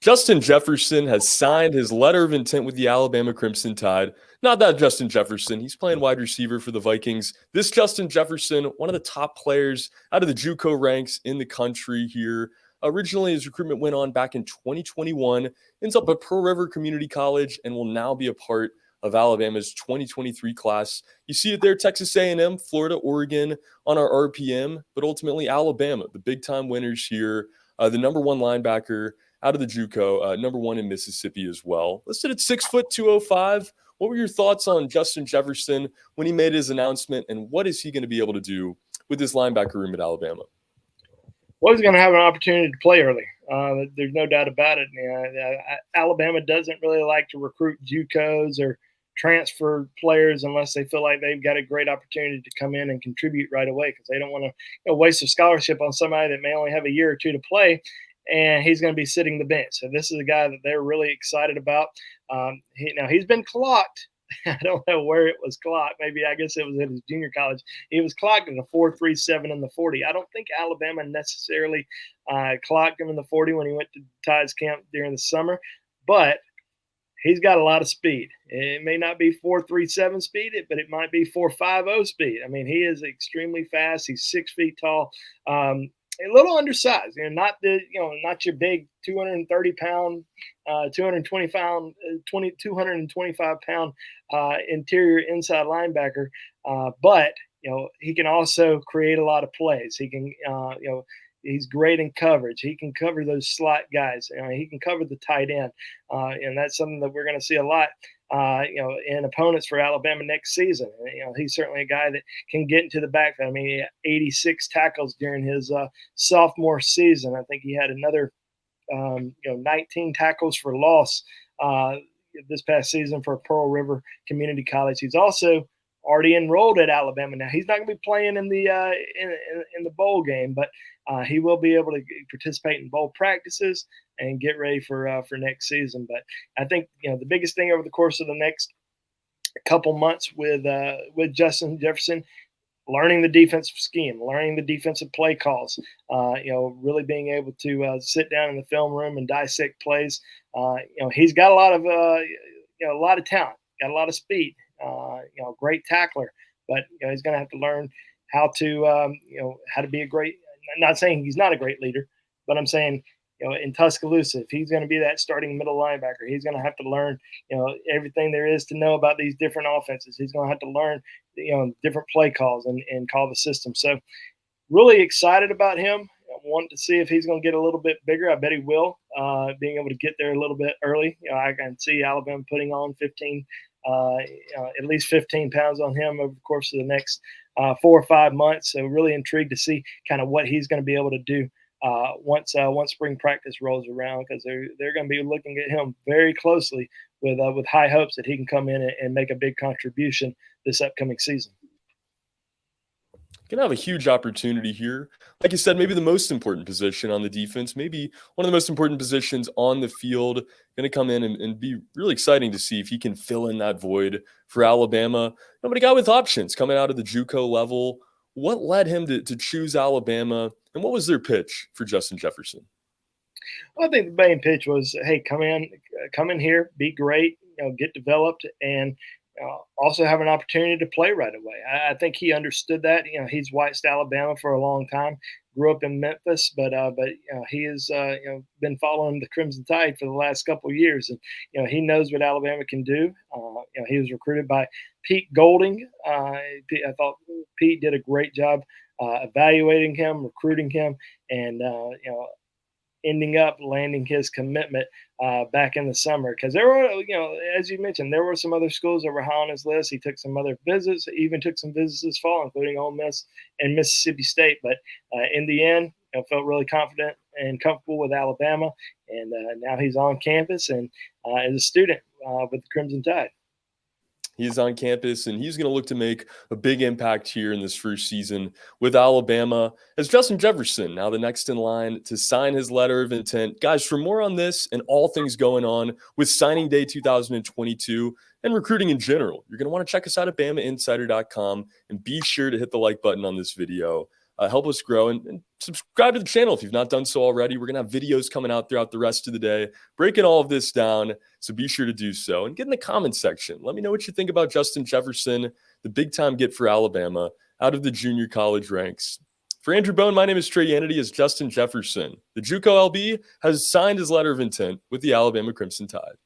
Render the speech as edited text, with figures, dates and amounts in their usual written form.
Justin Jefferson has signed his letter of intent with the Alabama Crimson Tide. Not that Justin Jefferson. He's playing wide receiver for the Vikings. This Justin Jefferson, one of the top players out of the JUCO ranks in the country here. Originally, his recruitment went on back in 2021. Ends up at Pearl River Community College and will now be a part of Alabama's 2023 class. You see it there, Texas A&M, Florida, Oregon on our RPM, but ultimately Alabama, the big-time winners here. The number one linebacker out of the JUCO, number one in Mississippi as well. Listed at 6', 205. What were your thoughts on Justin Jefferson when he made his announcement, and what is he going to be able to do with this linebacker room at Alabama? Well, he's going to have an opportunity to play early. There's no doubt about it. Alabama doesn't really like to recruit JUCOs or transfer players unless they feel like they've got a great opportunity to come in and contribute right away, because they don't want to waste a scholarship on somebody that may only have a year or two to play, and he's going to be sitting the bench. So this is a guy that they're really excited about. He's been clocked. I don't know where it was clocked. Maybe I guess it was at his junior college. He was clocked in the 4.37 in the 40. I don't think Alabama necessarily clocked him in the 40 when he went to Tides camp during the summer, but he's got a lot of speed. It may not be 4.37 speed, but it might be 4.50 speed. I mean, he is extremely fast. He's 6 feet tall. A little undersized, not your big 230-pound, 225-pound interior inside linebacker, but he can also create a lot of plays. He can, he's great in coverage. He can cover those slot guys. He can cover the tight end, and that's something that we're going to see a lot. In opponents for Alabama next season. He's certainly a guy that can get into the backfield. I mean, he had 86 tackles during his sophomore season. I think he had another, 19 tackles for loss this past season for Pearl River Community College. He's also already enrolled at Alabama now. He's not going to be playing in the in the bowl game, but he will be able to participate in bowl practices and get ready for next season. But I think the biggest thing over the course of the next couple months with Justin Jefferson, learning the defensive scheme, learning the defensive play calls, really being able to sit down in the film room and dissect plays. He's got a lot of talent, got a lot of speed. Great tackler, but he's going to have to learn how to be a great. I'm not saying he's not a great leader, but I'm saying in Tuscaloosa, if he's going to be that starting middle linebacker, he's going to have to learn everything there is to know about these different offenses. He's going to have to learn different play calls and call the system. So really excited about him. I want to see if he's going to get a little bit bigger. I bet he will, being able to get there a little bit early. I can see Alabama putting on 15. At least 15 pounds on him over the course of the next 4 or 5 months. So really intrigued to see kind of what he's going to be able to do once spring practice rolls around, because they're going to be looking at him very closely with high hopes that he can come in and make a big contribution this upcoming season. Going to have a huge opportunity here. Like you said, maybe the most important position on the defense, maybe one of the most important positions on the field. Going to come in and be really exciting to see if he can fill in that void for Alabama. But a guy with options coming out of the JUCO level. What led him to choose Alabama, and what was their pitch for Justin Jefferson? Well, I think the main pitch was, hey, come in here, be great, get developed, and also have an opportunity to play right away. I think he understood that. He's watched Alabama for a long time, grew up in Memphis, but he has been following the Crimson Tide for the last couple of years, and he knows what Alabama can do. He was recruited by Pete Golding. I thought Pete did a great job evaluating him, recruiting him, and ending up landing his commitment back in the summer, because there were, as you mentioned, there were some other schools that were high on his list. He took some other visits, even took some visits this fall, including Ole Miss and Mississippi State. But in the end, felt really confident and comfortable with Alabama, and now he's on campus and as a student with the Crimson Tide. He's on campus, and he's going to look to make a big impact here in this first season with Alabama as Justin Jefferson, now the next in line to sign his letter of intent. Guys, for more on this and all things going on with Signing Day 2022 and recruiting in general, you're going to want to check us out at BamaInsider.com, and be sure to hit the like button on this video. Help us grow and subscribe to the channel if you've not done so already. We're going to have videos coming out throughout the rest of the day, breaking all of this down. So be sure to do so and get in the comments section. Let me know what you think about Justin Jefferson, the big time get for Alabama out of the junior college ranks. For Andrew Bone, my name is Trey Yanity as Justin Jefferson. The JUCO LB has signed his letter of intent with the Alabama Crimson Tide.